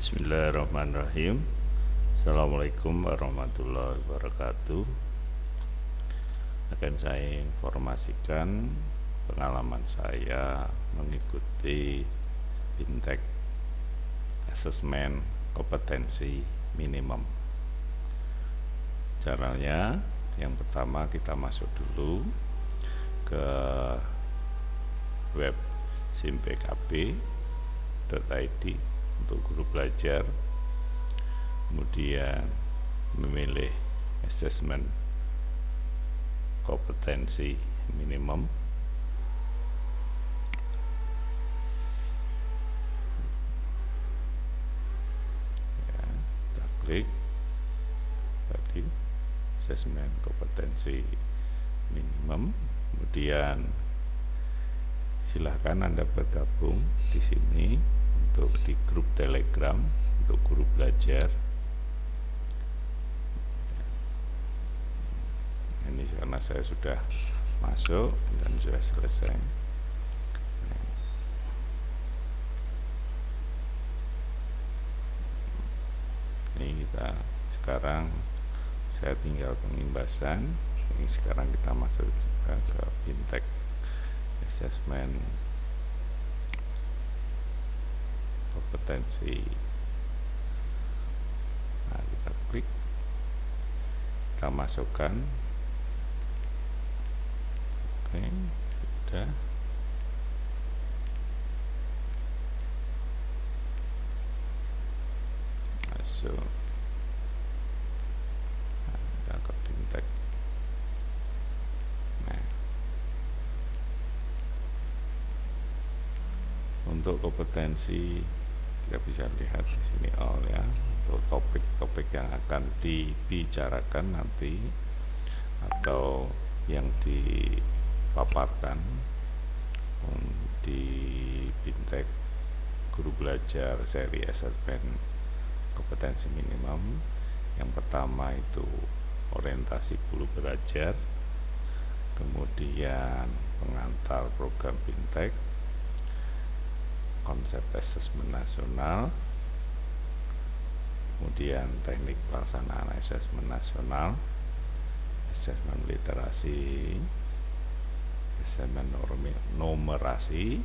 Bismillahirrahmanirrahim. Assalamualaikum warahmatullahi wabarakatuh. Akan saya informasikan pengalaman saya mengikuti Bintek Asesmen Kompetensi Minimum. Caranya, yang pertama kita masuk dulu ke web simpkb.id untuk guru belajar, kemudian memilih asesmen kompetensi minimum, ya, kita klik tadi asesmen kompetensi minimum, kemudian silahkan Anda bergabung di sini untuk di grup Telegram untuk guru belajar. Ini karena saya sudah masuk dan sudah selesai. Ini kita sekarang saya tinggal pengimbasan. Ini sekarang kita masuk ke Bintek Asesmen Kompetensi. Nah, kita klik, kita masukkan. Oke, sudah. Masuk. Nah, kita ke Bintek. Nah, untuk kompetensi kita bisa lihat di sini all ya, untuk topik-topik yang akan dibicarakan nanti atau yang dipaparkan di Bintek Guru Belajar seri asesmen kompetensi minimum. Yang pertama itu orientasi guru belajar, kemudian pengantar program Bintek, konsep asesmen nasional, kemudian teknik pelaksanaan asesmen nasional, asesmen literasi, asesmen numerasi,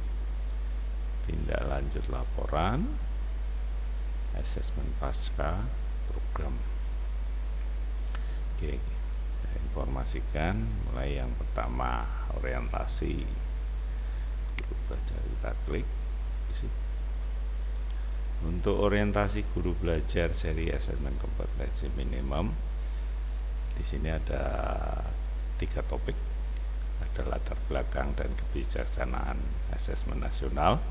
tindak lanjut laporan, asesmen pasca program. Oke, saya informasikan mulai yang pertama orientasi guru belajar, kita klik. Untuk orientasi guru belajar seri asesmen kompetensi minimum, di sini ada 3 topik. Ada latar belakang dan kebijaksanaan asesmen nasional,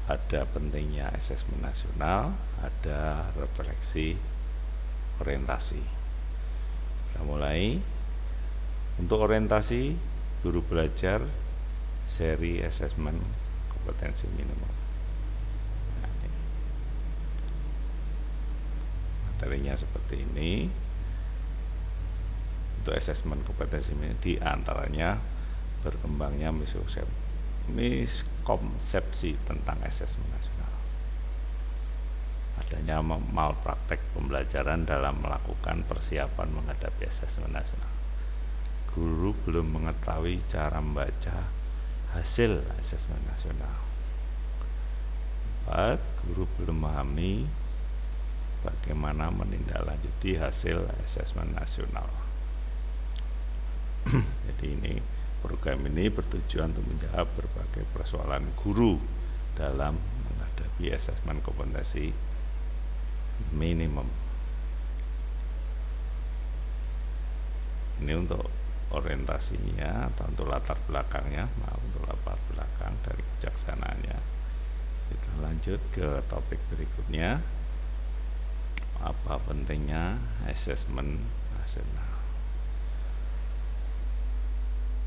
ada pentingnya asesmen nasional, ada refleksi orientasi. Kita mulai. Untuk orientasi guru belajar seri asesmen kompetensi minimum. Materinya seperti ini. Untuk asesmen kompetensi ini diantaranya berkembangnya miskonsepsi tentang asesmen nasional, adanya malpraktek pembelajaran dalam melakukan persiapan menghadapi asesmen nasional, guru belum mengetahui cara membaca hasil asesmen nasional. 4. Guru belum memahami bagaimana menindaklanjuti hasil asesmen nasional. Jadi ini program ini bertujuan untuk menjawab berbagai persoalan guru dalam menghadapi asesmen kompetensi minimum. Ini untuk orientasinya atau untuk latar belakangnya, untuk latar belakang dari kebijaksanaannya. Kita lanjut ke topik berikutnya. Apa pentingnya asesmen nasional?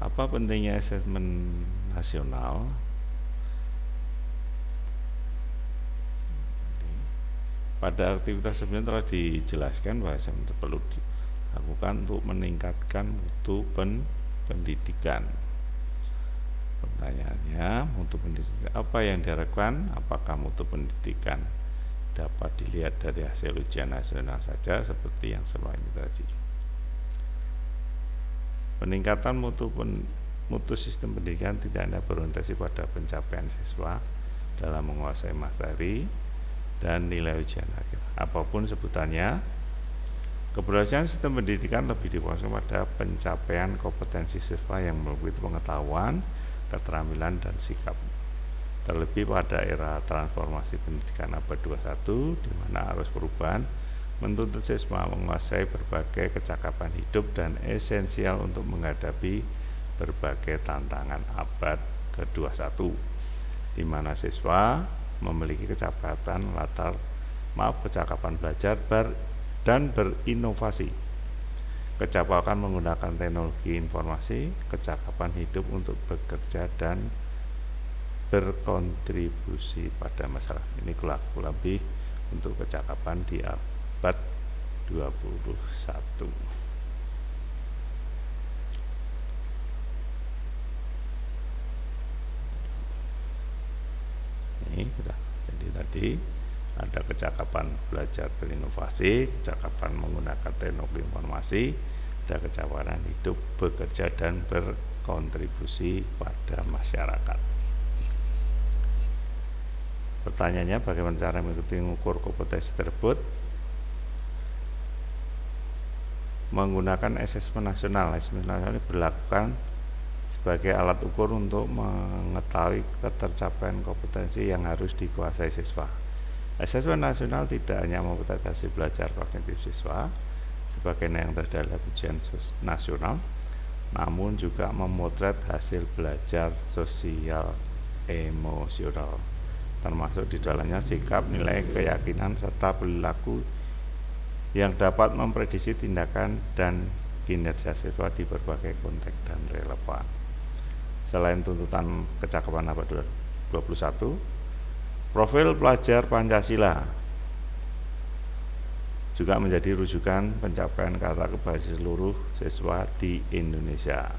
Apa pentingnya asesmen nasional? Pada aktivitas sebelumnya telah dijelaskan bahwa asesmen perlu dilakukan untuk meningkatkan mutu pendidikan. Pertanyaannya, mutu pendidikan apa yang diharapkan? Apakah mutu pendidikan dapat dilihat dari hasil ujian nasional saja seperti yang sebelumnya tadi. Peningkatan mutu sistem pendidikan tidak hanya berorientasi pada pencapaian siswa dalam menguasai materi dan nilai ujian akhir. Apapun sebutannya, keberhasilan sistem pendidikan lebih difokuskan pada pencapaian kompetensi siswa yang meliputi pengetahuan, keterampilan, dan sikap. Terlebih pada era transformasi pendidikan abad 21, di mana arus perubahan menuntut siswa menguasai berbagai kecakapan hidup dan esensial untuk menghadapi berbagai tantangan abad ke-21, di mana siswa memiliki kecakapan belajar dan berinovasi, kecakapan menggunakan teknologi informasi, kecakapan hidup untuk bekerja dan berkontribusi pada masyarakat. Ini kurang lebih untuk kecakapan di abad 21. Ini kita, jadi tadi ada kecakapan belajar berinovasi, kecakapan menggunakan teknologi informasi, ada kecakapan hidup, bekerja, dan berkontribusi pada masyarakat. Pertanyaannya, bagaimana cara mengikuti mengukur kompetensi tersebut? Menggunakan asesmen nasional. Asesmen nasional ini berlakukan sebagai alat ukur untuk mengetahui ketercapaian kompetensi yang harus dikuasai siswa. Asesmen nasional tidak hanya membatasi belajar kognitif siswa sebagaimana yang terdapat dalam ujian nasional, namun juga memotret hasil belajar sosial emosional, termasuk di dalamnya sikap, nilai, keyakinan, serta perilaku yang dapat memprediksi tindakan dan kinerja siswa di berbagai konteks dan relevan. Selain tuntutan kecakapan abad 21, profil pelajar Pancasila juga menjadi rujukan pencapaian kata bagi seluruh siswa di Indonesia.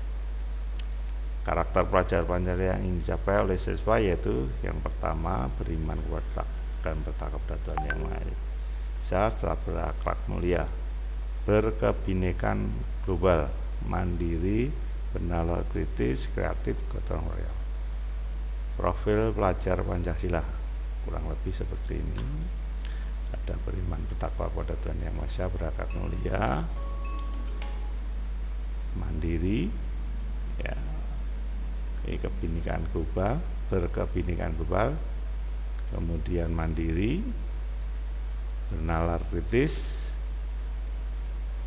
Karakter pelajar Pancasila yang ingin dicapai oleh siswa yaitu yang pertama, beriman kepada dan bertakwa pada Tuhan Yang Maha Esa, serta berakhlak mulia, berkebinekaan global, mandiri, bernalar kritis, kreatif, gotong royong. Profil pelajar Pancasila kurang lebih seperti ini. Ada beriman bertakwa kepada Tuhan Yang Maha Esa, berakhlak mulia, mandiri, ya, kebinekaan global, berkebinekaan global, kemudian mandiri, bernalar kritis,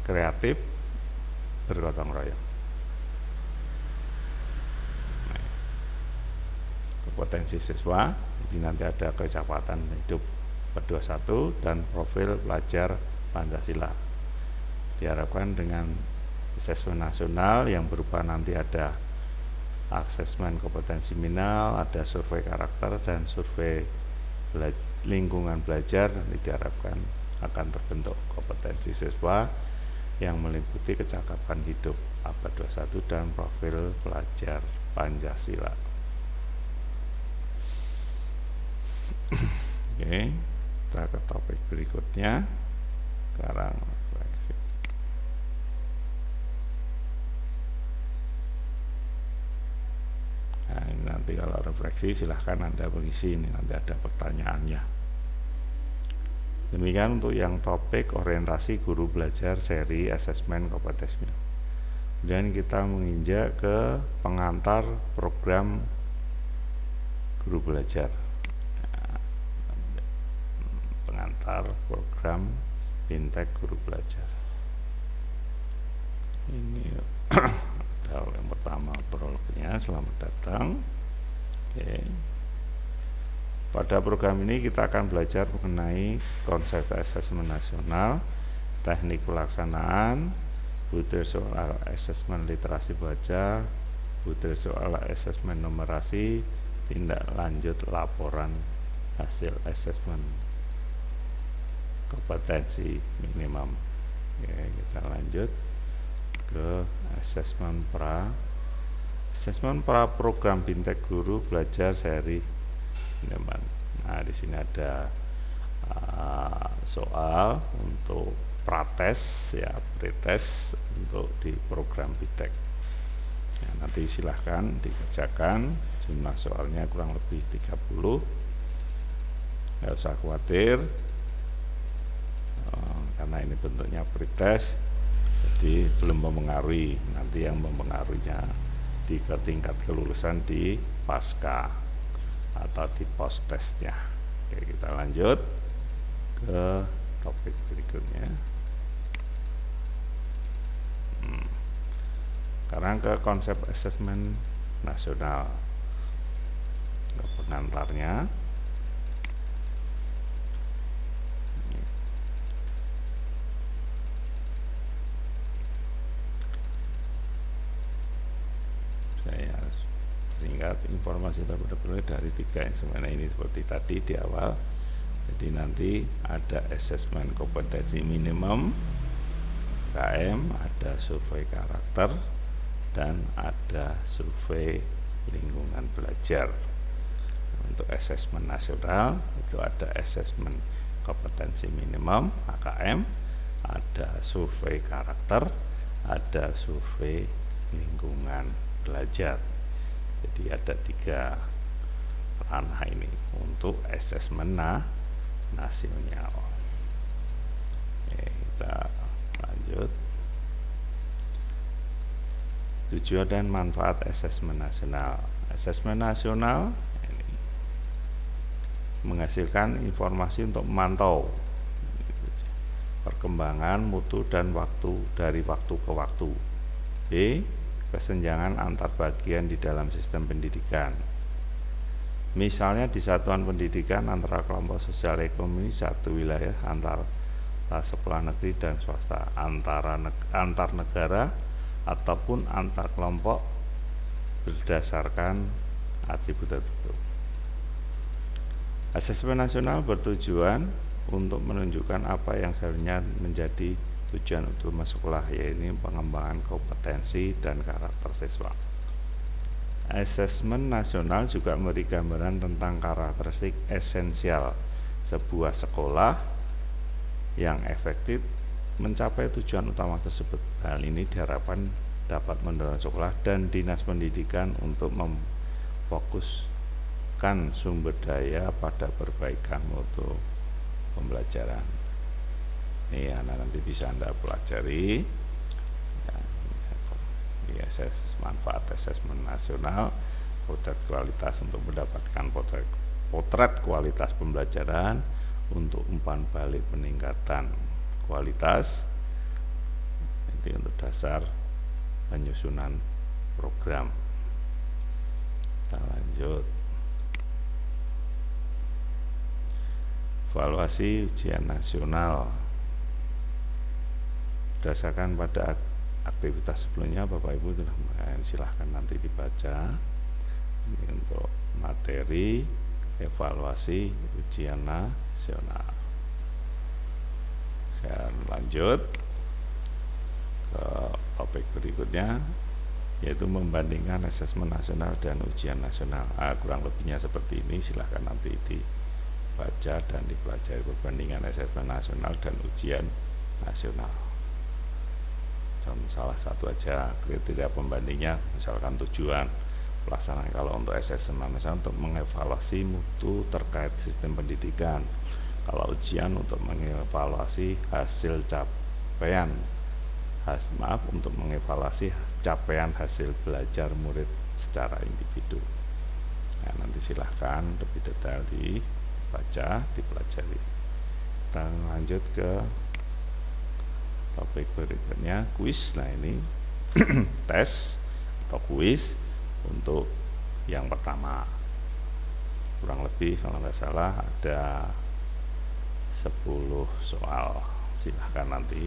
kreatif, bergotong royong. Kompetensi siswa, jadi nanti ada kecakapan hidup abad 21 dan profil pelajar Pancasila. Diharapkan dengan asesmen nasional yang berupa nanti ada asesmen kompetensi minimal, ada survei karakter dan survei lingkungan belajar, nanti diharapkan akan terbentuk kompetensi siswa yang meliputi kecakapan hidup abad 21 dan profil pelajar Pancasila. Oke, kita ke topik berikutnya. Sekarang refleksi. Nah, ini nanti kalau refleksi silahkan Anda mengisi, ini nanti ada pertanyaannya. Demikian untuk yang topik orientasi guru belajar seri asesmen kompetensi. Kemudian kita menginjak ke pengantar program guru belajar. Pengantar program Bintek guru belajar. Ini ada yang pertama prolognya, selamat datang. Oke. Pada program ini kita akan belajar mengenai konsep asesmen nasional, teknik pelaksanaan, butir soal asesmen literasi baca, butir soal asesmen numerasi, tindak lanjut laporan hasil asesmen kompetensi minimum. Oke, kita lanjut ke asesmen pra program Bintek guru belajar seri. Nah, di sini ada soal untuk prates ya, pretest untuk di program BITEK. Ya, nanti silahkan dikerjakan, jumlah soalnya kurang lebih 30. Nggak usah khawatir karena ini bentuknya pretest, jadi belum mempengaruhi. Nanti yang mempengaruhinya di tingkat kelulusan di pasca atau di post testnya. Oke, kita lanjut ke topik berikutnya. Sekarang ke konsep asesmen nasional, ke pengantarnya. Saya ingat informasi terperoleh dari 3 instrumen ini seperti tadi di awal. Jadi nanti ada asesmen kompetensi minimum KM, ada survei karakter, dan ada survei lingkungan belajar. Untuk asesmen nasional itu ada asesmen kompetensi minimum AKM, ada survei karakter, ada survei lingkungan belajar. Jadi ada 3 ranah ini untuk asesmen nasional. Oke, kita lanjut. Tujuan dan manfaat asesmen nasional. Asesmen nasional ini menghasilkan informasi untuk memantau perkembangan mutu dan waktu dari waktu ke waktu. B. Kesenjangan antar bagian di dalam sistem pendidikan. Misalnya di satuan pendidikan antara kelompok sosial ekonomi satu wilayah antara sekolah negeri dan swasta, antar negara ataupun antar kelompok berdasarkan atribut tertentu. Asesmen nasional bertujuan untuk menunjukkan apa yang seharusnya menjadi tujuan utama sekolah, yaitu pengembangan kompetensi dan karakter siswa. Asesmen nasional juga memberi gambaran tentang karakteristik esensial sebuah sekolah yang efektif mencapai tujuan utama tersebut. Hal ini diharapkan dapat mendorong sekolah dan dinas pendidikan untuk memfokuskan sumber daya pada perbaikan mutu pembelajaran. Ini nanti bisa Anda pelajari. Ya, manfaat asesmen nasional, potret kualitas untuk mendapatkan potret kualitas pembelajaran untuk umpan balik peningkatan kualitas. Ini untuk dasar penyusunan program. Kita lanjut. Evaluasi ujian nasional. Berdasarkan pada aktivitas sebelumnya, Bapak Ibu sudah silahkan nanti dibaca. Ini untuk materi evaluasi ujian nasional. Saya lanjut ke topik berikutnya, yaitu membandingkan asesmen nasional dan ujian nasional. Kurang lebihnya seperti ini, silahkan nanti dibaca dan dipelajari perbandingan asesmen nasional dan ujian nasional. Salah satu aja kriteria pembandingnya, misalkan tujuan pelaksanaan. Kalau untuk asesmen nasional untuk mengevaluasi mutu terkait sistem pendidikan, kalau ujian untuk mengevaluasi hasil capaian untuk mengevaluasi capaian hasil belajar murid secara individu. Nah, nanti silahkan lebih detail dibaca, dipelajari. Kita lanjut ke topik berikutnya, kuis. Nah, ini tes atau kuis untuk yang pertama. Kurang lebih kalau nggak salah ada 10 soal. Silahkan nanti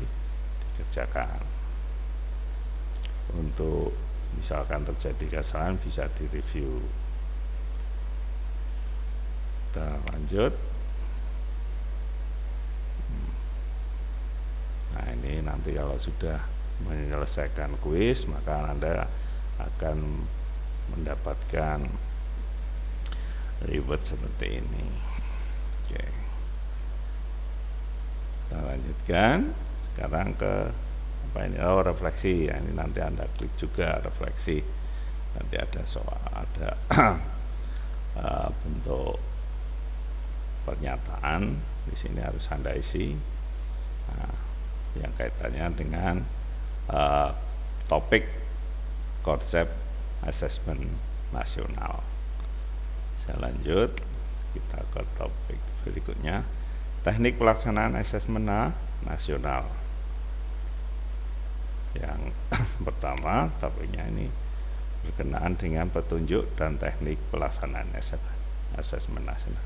dikerjakan. Untuk misalkan terjadi kesalahan bisa direview. Kita lanjut. Nah, ini nanti kalau sudah menyelesaikan kuis, maka Anda akan mendapatkan reward seperti ini. Oke. lanjutkan sekarang ke apa ini, refleksi ya. Ini nanti Anda klik juga refleksi, nanti ada soal, ada bentuk pernyataan di sini harus Anda isi, yang kaitannya dengan topik konsep asesmen nasional. Saya lanjut, kita ke topik berikutnya, teknik pelaksanaan asesmen nasional. Yang pertama topiknya ini berkenaan dengan petunjuk dan teknik pelaksanaan asesmen nasional.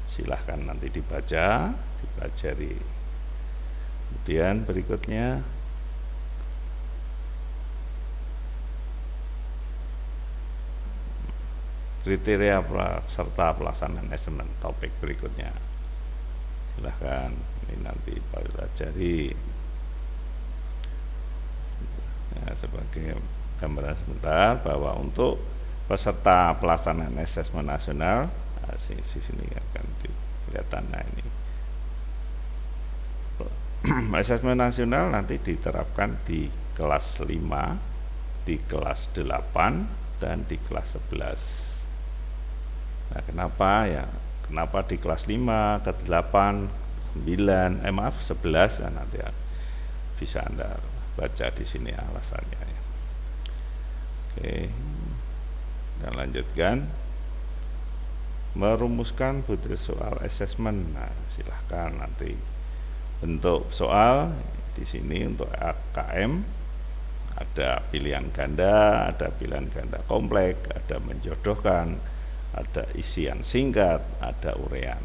Silahkan nanti dibaca, dipelajari. Kemudian berikutnya kriteria serta pelaksanaan asesmen, topik berikutnya. Silahkan ini nanti pelajari. Ya, sebagai gambaran sebentar bahwa untuk peserta pelaksanaan asesmen nasional, sini akan kelihatan. Nah ini asesmen nasional nanti diterapkan di kelas 5, di kelas 8, dan di kelas 11. Nah kenapa ya? Kenapa di kelas 5, ke 8, 9, 11? Nah, nanti bisa Anda baca di sini alasannya ya. Oke, kita lanjutkan. Merumuskan butir soal asesmen. Nah, silahkan nanti bentuk soal di sini untuk AKM ada pilihan ganda, ada pilihan ganda kompleks, ada menjodohkan, ada isian singkat, ada urean.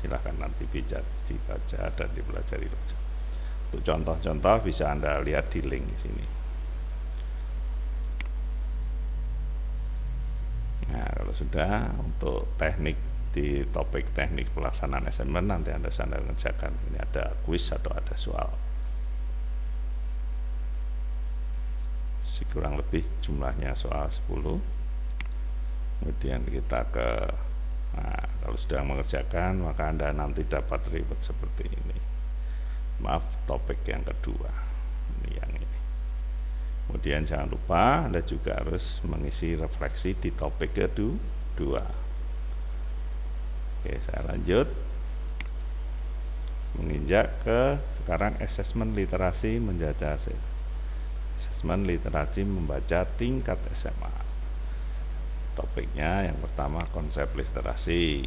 Silahkan nanti bisa dibaca dan dipelajari. Untuk contoh-contoh bisa Anda lihat di link di sini. Nah, kalau sudah untuk teknik di topik teknik pelaksanaan asesmen nanti Anda ngerjakan. Ini ada kuis atau ada soal. Kurang lebih jumlahnya soal 10. Kemudian kita ke, nah, kalau sudah mengerjakan maka Anda nanti dapat reward seperti ini. Maaf, topik yang kedua ini yang ini. Kemudian jangan lupa Anda juga harus mengisi refleksi di topik kedua. Oke, saya lanjut menginjak ke sekarang asesmen literasi menjajah hasil. Asesmen literasi membaca tingkat SMA. Topiknya yang pertama konsep literasi.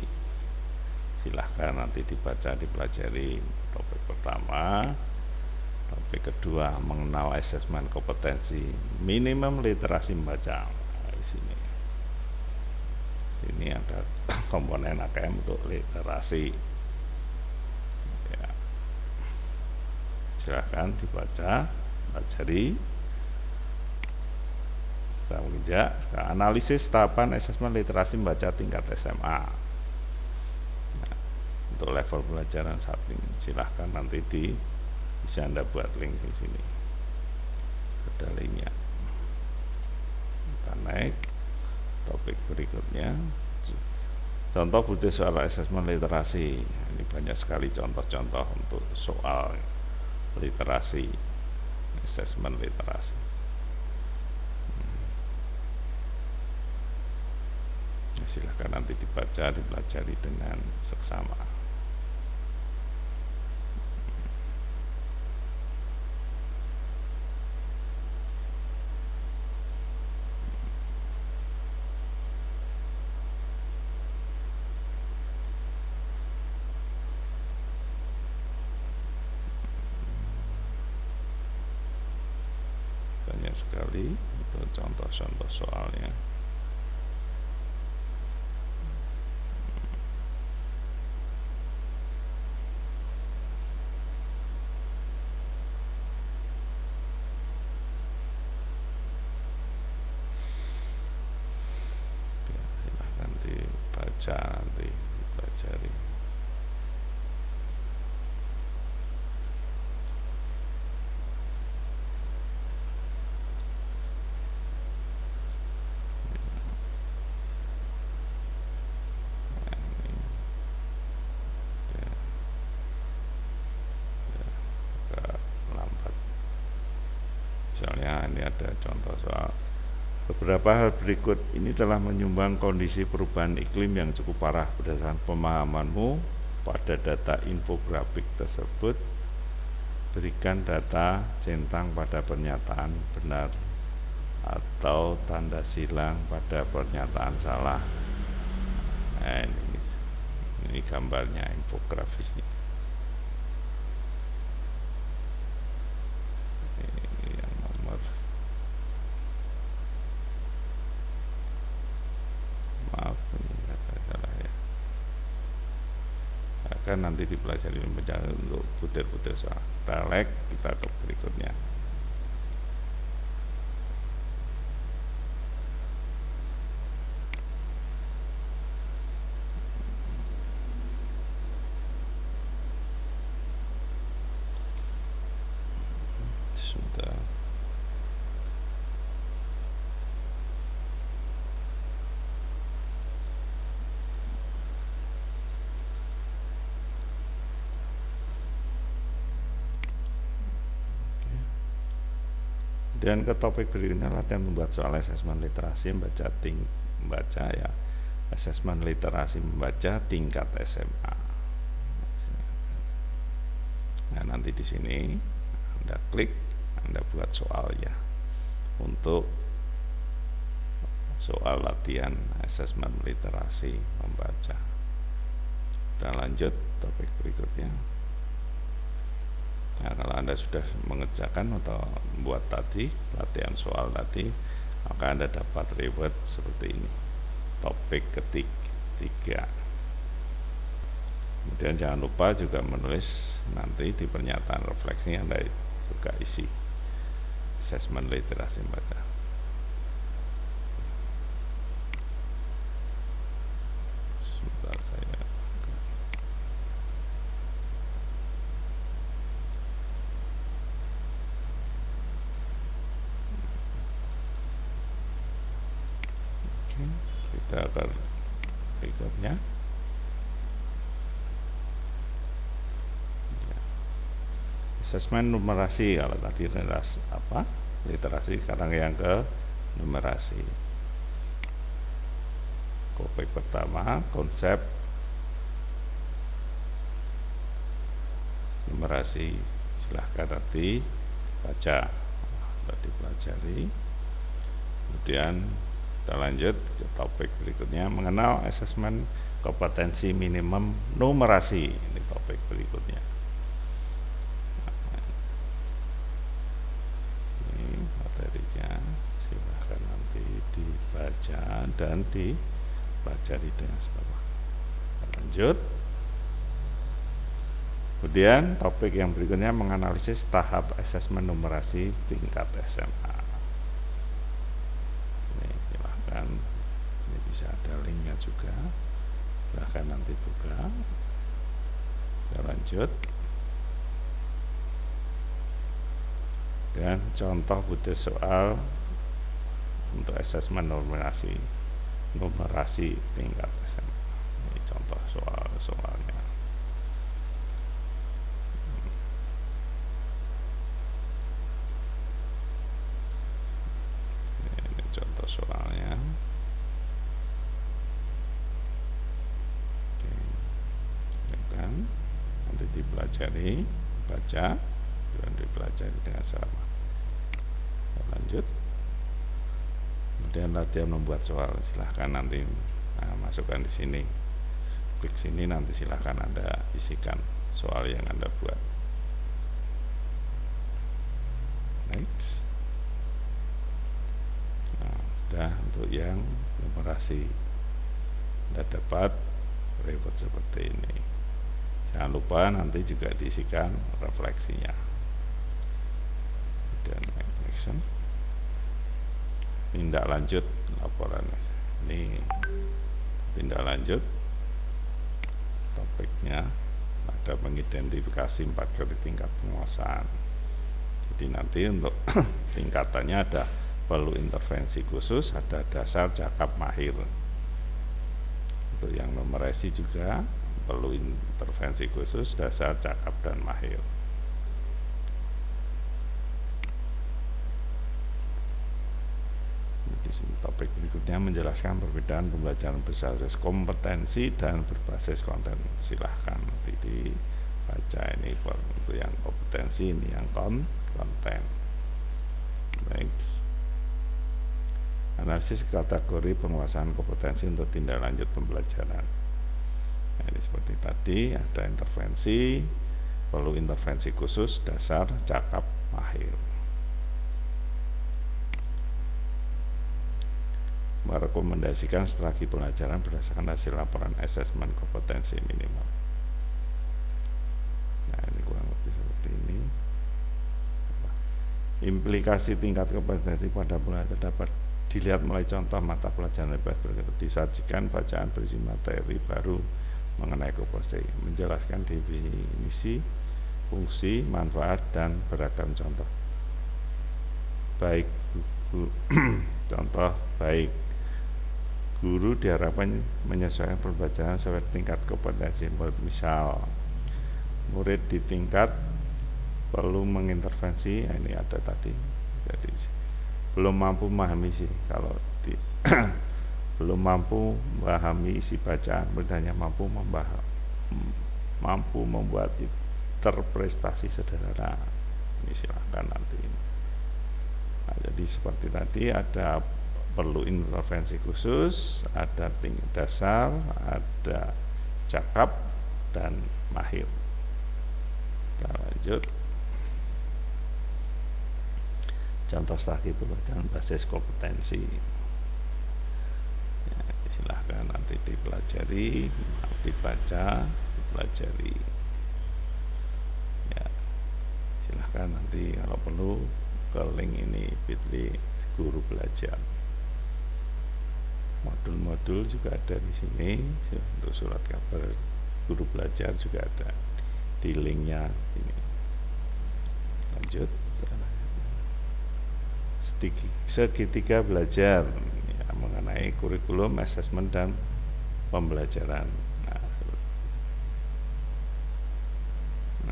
Silahkan nanti dibaca, dipelajari. Topik pertama. Topik kedua mengenal asesmen kompetensi minimum literasi membaca. Nah, di sini. Ini ada komponen AKM untuk literasi. Ya. Silahkan dibaca, pelajari. Kita menginjak analisis tahapan asesmen literasi membaca tingkat SMA. Nah, untuk level pelajaran saat ini silahkan nanti bisa Anda buat link di sini. Ada linknya. Kita naik topik berikutnya. Contoh butir soal asesmen literasi. Ini banyak sekali contoh-contoh untuk soal literasi, asesmen literasi. Silahkan nanti dibaca, dipelajari dengan seksama. Banyak sekali itu contoh-contoh soalnya. Nanti dipelajari. ini ada contoh soal. Beberapa hal berikut ini telah menyumbang kondisi perubahan iklim yang cukup parah. Berdasarkan pemahamanmu pada data infografik tersebut, berikan data centang pada pernyataan benar atau tanda silang pada pernyataan salah. Nah, ini gambarnya, infografisnya. Ini yang nomor, maaf ini salah ya, akan nanti dipelajari untuk butir-butir soal. Kita like, kita ke berikutnya. Sudah. Dan ke topik berikutnya, latihan membuat soal asesmen literasi membaca ya, asesmen literasi membaca tingkat SMA. Nah, nanti di sini Anda klik, Anda buat soal ya, untuk soal latihan asesmen literasi membaca. Kita lanjut topik berikutnya. Nah, kalau Anda sudah mengerjakan atau membuat tadi latihan soal tadi, maka Anda dapat reward seperti ini. Topik ketiga. Kemudian jangan lupa juga menulis nanti di pernyataan refleksi Anda juga isi asesmen literasi membaca. Sebentar saya. Kita ke berikutnya. Asesmen numerasi, kalau tadi literasi, sekarang yang ke numerasi. Topik pertama, konsep numerasi. Silahkan nanti baca atau dipelajari. Kemudian kita lanjut ke topik berikutnya, mengenal asesmen kompetensi minimum numerasi. Ini topik berikutnya. Ini materinya, silahkan nanti dibaca dan dipelajari dengan seksama. Lanjut. Kemudian topik yang berikutnya, menganalisis tahap asesmen numerasi tingkat SMA. Ini bisa ada linknya juga, silahkan nanti buka. Kita lanjut. Dan contoh butir soal untuk asesmen numerasi tingkat SMA. Ini contoh soalnya. Ini contoh soalnya. Nanti dipelajari, baca dan dipelajari dengan sama. Lanjut. Kemudian latihan membuat soal, silahkan nanti masukkan di sini. Klik sini, nanti silahkan Anda isikan soal yang Anda buat. Next. Nah, sudah untuk yang numerasi. Anda dapat reward seperti ini. Jangan lupa nanti juga diisikan refleksinya. Dan action. Tindak lanjut laporan. Ini tindak lanjut. Topiknya ada mengidentifikasi 4 kali tingkat penguasaan. Jadi nanti untuk tingkatannya ada perlu intervensi khusus, ada dasar, cakap, mahir. Untuk yang numerasi juga perlu intervensi khusus, dasar, cakap, dan mahir. menjelaskan perbedaan pembelajaran berbasis kompetensi dan berbasis konten. Silahkan nanti dibaca ini untuk yang kompetensi, ini yang konten. Baik. Analisis kategori penguasaan kompetensi untuk tindak lanjut pembelajaran. Nah, ini seperti tadi ada intervensi, perlu intervensi khusus, dasar, cakap, mahir. Merekomendasikan strategi pelajaran berdasarkan hasil laporan asesmen kompetensi minimal. Nah, ini kurang lebih seperti ini. Implikasi tingkat kompetensi pada pelajar dapat dilihat mulai contoh mata pelajaran berikut. Disajikan bacaan berisi materi baru mengenai kompetensi, menjelaskan definisi, fungsi, manfaat, dan beragam contoh. Baik contoh baik guru diharapkan menyesuaikan pembelajaran sesuai tingkat kompetensi. Misal murid di tingkat perlu mengintervensi, ini ada tadi, jadi belum mampu memahami sih, kalau belum mampu memahami isi bacaan, muridnya mampu membuat interpretasi sederhana. Ini silahkan nanti. Nah, jadi seperti tadi ada perlu intervensi khusus, ada tingkat dasar, ada cakap, dan mahir. Kita lanjut. Contoh strategi pembelajaran basis kompetensi. Ya, silahkan nanti dipelajari, dibaca, dipelajari. Ya, silahkan nanti kalau perlu ke link ini bit.ly guru belajar. Modul-modul juga ada di sini untuk surat kabar guru belajar juga ada di linknya ini. Lanjut. Segitiga belajar ya, mengenai kurikulum, asesmen, dan pembelajaran. Nah,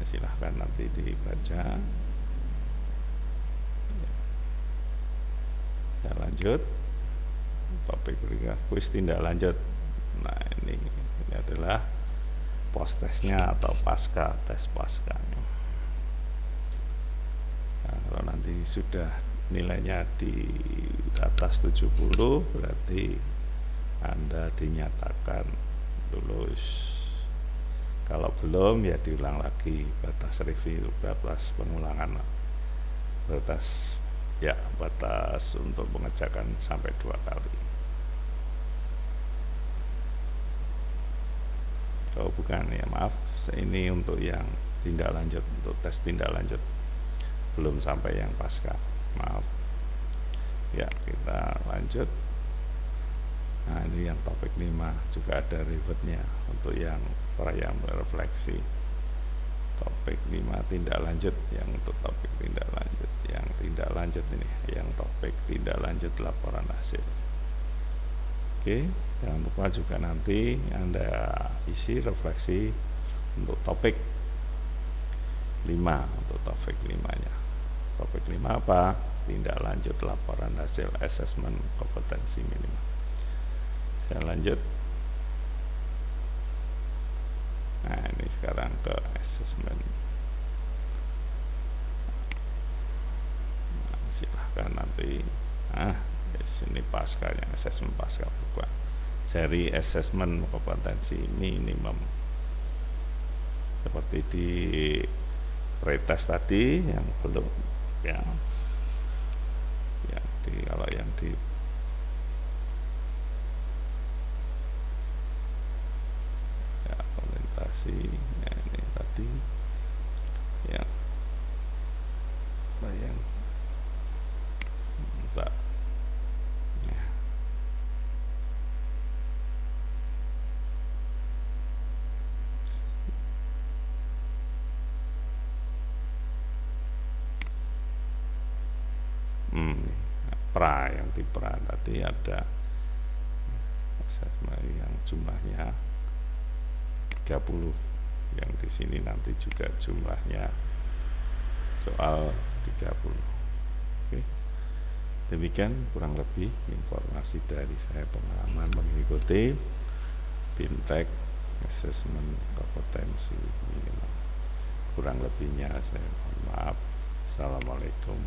silahkan nanti dibaca. Ya, lanjut. Topik berikutnya kuis tindak lanjut. Nah, ini adalah post tesnya atau pasca tes paskanya. Nah, kalau nanti sudah nilainya di atas 70 berarti Anda dinyatakan lulus. Kalau belum ya diulang lagi, batas review, batas pengulangan, batas untuk mengerjakan sampai 2 kali. Oh bukan ya, maaf, ini untuk yang tindak lanjut, untuk tes tindak lanjut, belum sampai yang pasca, maaf ya. Kita lanjut. Nah, ini yang topik 5 juga ada ribetnya untuk yang refleksi. Topik 5 tindak lanjut, yang untuk topik tindak lanjut, yang tindak lanjut ini, yang topik tindak lanjut laporan hasil. Oke, jangan lupa juga nanti Anda isi refleksi untuk topik 5, untuk topik 5-nya. Topik 5 apa? Tindak lanjut laporan hasil asesmen kompetensi minimal. Saya lanjut. Nah, ini sekarang ke asesmen. Nah, silahkan nanti. Ini paskanya, asesmen pasca buka. Seri asesmen kompetensi minimum. Seperti di pretest tadi yang belum ya. Kalau yang di orientasi ya, ini tadi ya bayang tak ya. Yang di pra tadi ada yang jumlahnya 30, yang di sini nanti juga jumlahnya soal 30. Oke. Demikian kurang lebih informasi dari saya, pengalaman mengikuti BIMTEK Assessment Kompetensi Minimal. Kurang lebihnya saya mohon maaf. Assalamualaikum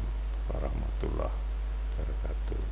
warahmatullahi wabarakatuh.